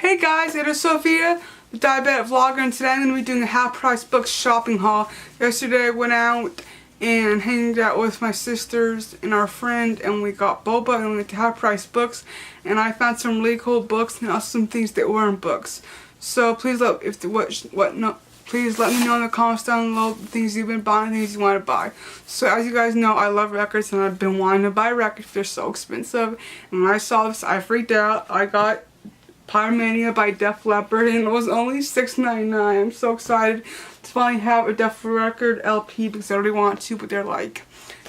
Hey guys, it is Sophia, the Diabetic Vlogger, and today I'm going to be doing a half price books shopping haul. Yesterday I went out and hanged out with my sisters and our friend, and we got boba and we went to half price books, and I found some really cool books and also some things that weren't books. So please let please let me know in the comments down below the things you've been buying, things you want to buy. So as you guys know, I love records and I've been wanting to buy records. They're so expensive, and when I saw this I freaked out. I got Pyromania by Def Leppard, and it was only $6.99. I'm so excited to finally have a Def Leppard LP because I already want to, but they're like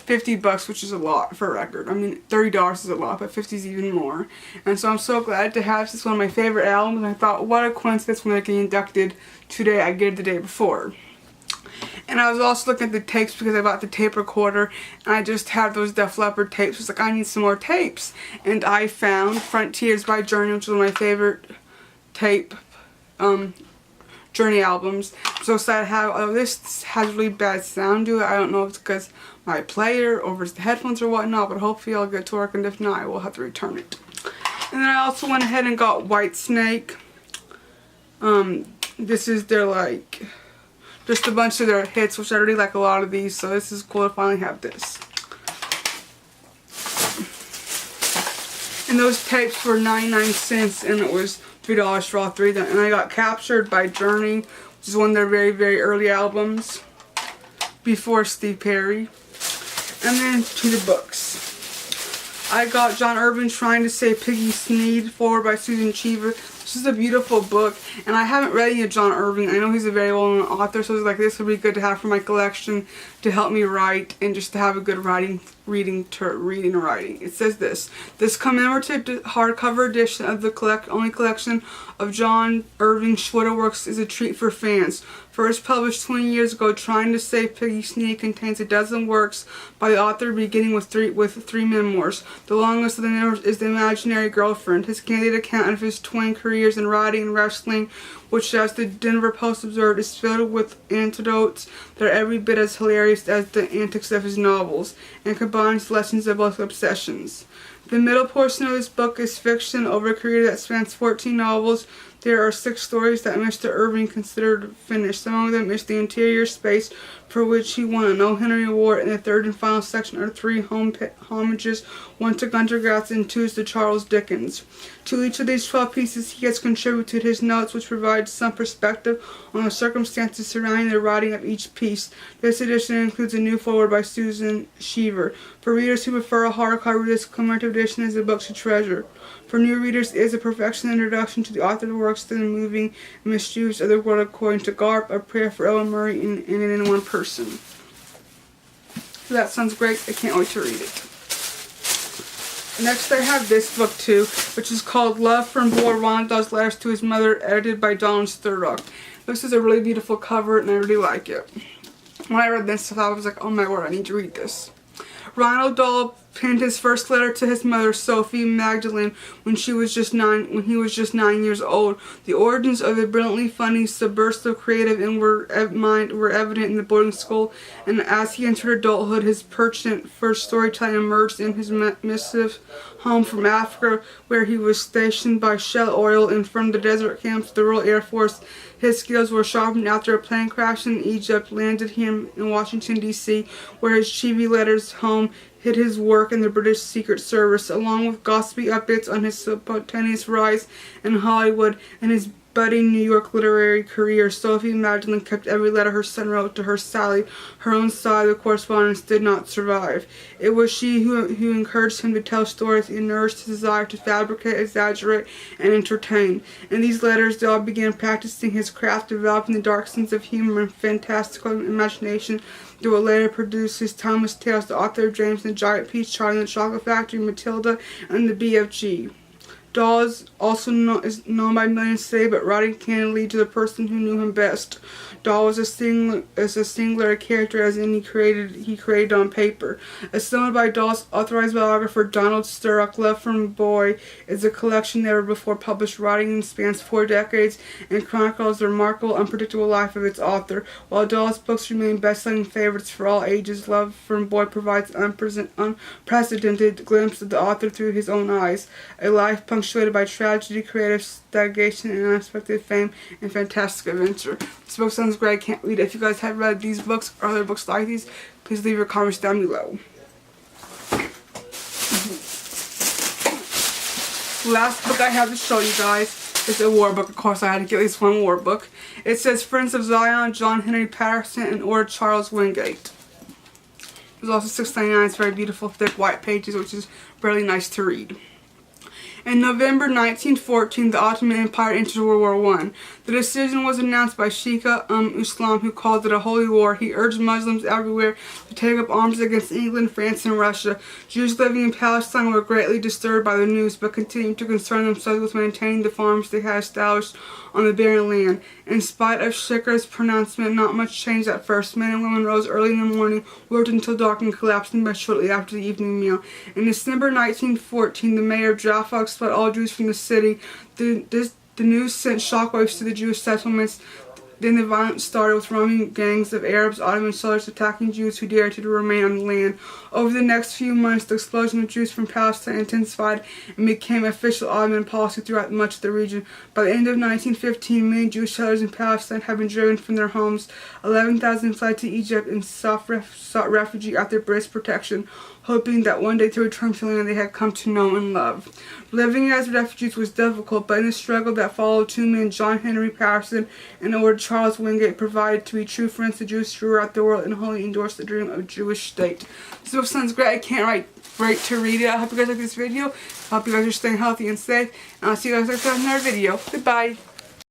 $50, which is a lot for a record. I mean, $30 is a lot, but 50 is even more. And so I'm so glad to have this. It's one of my favorite albums. I thought, what a coincidence when I get inducted today. I get it the day before. And I was also looking at the tapes because I bought the tape recorder, and I just had those Def Leppard tapes. I was like, I need some more tapes. And I found Frontiers by Journey, which is one of my favorite tape Journey albums. I'm so excited to have this has really bad sound to it. I don't know if it's because my player or if it's the headphones or whatnot, but hopefully I'll get to work, and if not, I will have to return it. And then I also went ahead and got Whitesnake. This is their just a bunch of their hits, which I already like a lot of these, so this is cool to finally have this. And those tapes were 99 cents, and it was $3 for all three of them. And I got Captured by Journey, which is one of their very, very early albums, before Steve Perry. And then to the books. I got John Irving Trying to Save Piggy Sneed, forward by Susan Cheever. This is a beautiful book, and I haven't read any of John Irving. I know he's a very well-known author, so I was like, this would be good to have for my collection to help me write and just to have a good reading and writing. It says this commemorative hardcover edition of the only collection of John Irving shorter works is a treat for fans. First published 20 years ago, Trying to Save Piggy Sneed contains a dozen works by the author, beginning with three memoirs. The longest of the memoirs is The Imaginary Girlfriend, his candid account of his twin careers in writing and wrestling, which, as the Denver Post observed, is filled with anecdotes that are every bit as hilarious as the antics of his novels, and combines lessons of both obsessions. The middle portion of this book is fiction over a career that spans 14 novels. There are 6 stories that Mr. Irving considered finished. Among them is The Interior Space, for which he won an O. Henry Award, and the third and final section are 3 homages, 1 to Gunter Grass and 2 to Charles Dickens. To each of these 12 pieces he has contributed his notes, which provide some perspective on the circumstances surrounding the writing of each piece. This edition includes a new foreword by Susan Cheever. For readers who prefer a hardcover, this commemorative edition is a book to treasure. For new readers, it is a perfection introduction to the author's works, to the moving and mischievous of the world according to Garp, A Prayer for Ellen Murray, and in one person. So that sounds great. I can't wait to read it. Next I have this book too, which is called Love from Boy Ronald Dahl's Letters to His Mother, edited by Donald Sturrock. This is a really beautiful cover, and I really like it. When I read this, I was like, oh my word, I need to read this. Ronald Dahl penned his first letter to his mother, Sophie Magdalene, when he was just 9 years old. The origins of the brilliantly funny, subversive, creative, and mind were evident in the boarding school, and as he entered adulthood, his penchant for storytelling emerged in his missive home from Africa, where he was stationed by Shell Oil, and from the desert camps of the Royal Air Force. His skills were sharpened after a plane crash in Egypt landed him in Washington, D.C., where his Chivy letters home hid his work in the British Secret Service, along with gossipy updates on his spontaneous rise in Hollywood and his budding New York literary career. Sophie Magdalene kept every letter her son wrote to her Sally. Her own side of the correspondence did not survive. It was she who encouraged him to tell stories and nourished his desire to fabricate, exaggerate, and entertain. In these letters, Dahl began practicing his craft, developing the dark sense of humor and fantastical imagination that would later produce his timeless tales. The author of James and the Giant Peach, Charlie and the Chocolate Factory, Matilda, and the BFG. Dahl is also known by millions today, but writing candidly to the person who knew him best. Dahl was as singular a character as any he created on paper. Assembled by Dahl's authorized biographer Donald Sturrock, Love from a Boy is a collection never before published writing and spans 4 decades and chronicles the remarkable, unpredictable life of its author. While Dahl's books remain best-selling favorites for all ages, Love from a Boy provides an unprecedented glimpse of the author through his own eyes, a life punctuated punctuated by tragedy, creative stagnation, and unexpected fame and fantastic adventure. This book sounds great. I can't read it. If you guys have read these books or other books like these, please leave your comments down below. Last book I have to show you guys is a war book. Of course, I had to get at least one war book. It says Friends of Zion, John Henry Patterson, and Order Charles Wingate. There's also $6.99. It's very beautiful, thick white pages, which is really nice to read. In November 1914, the Ottoman Empire entered World War I. The decision was announced by Sheikh Islam, who called it a holy war. He urged Muslims everywhere to take up arms against England, France, and Russia. Jews living in Palestine were greatly disturbed by the news, but continued to concern themselves with maintaining the farms they had established on the barren land. In spite of Shikhar's pronouncement, not much changed at first. Men and women rose early in the morning, worked until dark, and collapsed in bed shortly after the evening meal. In December 1914, the mayor of Jaffa expelled all Jews from the city. The news sent shockwaves to the Jewish settlements. Then the violence started with roaming gangs of Arabs, Ottoman soldiers attacking Jews who dared to remain on the land. Over the next few months, the expulsion of Jews from Palestine intensified and became official Ottoman policy throughout much of the region. By the end of 1915, many Jewish settlers in Palestine had been driven from their homes. 11,000 fled to Egypt and sought refuge after British protection, hoping that one day to return to the land they had come to know and love. Living as refugees was difficult, but in the struggle that followed, two men, John Henry Patterson and Order Charles Wingate, provided to be true friends to Jews throughout the world and wholly endorsed the dream of a Jewish state. This book sounds great. I can't wait to read it. I hope you guys like this video. I hope you guys are staying healthy and safe. And I'll see you guys next time in another video. Goodbye.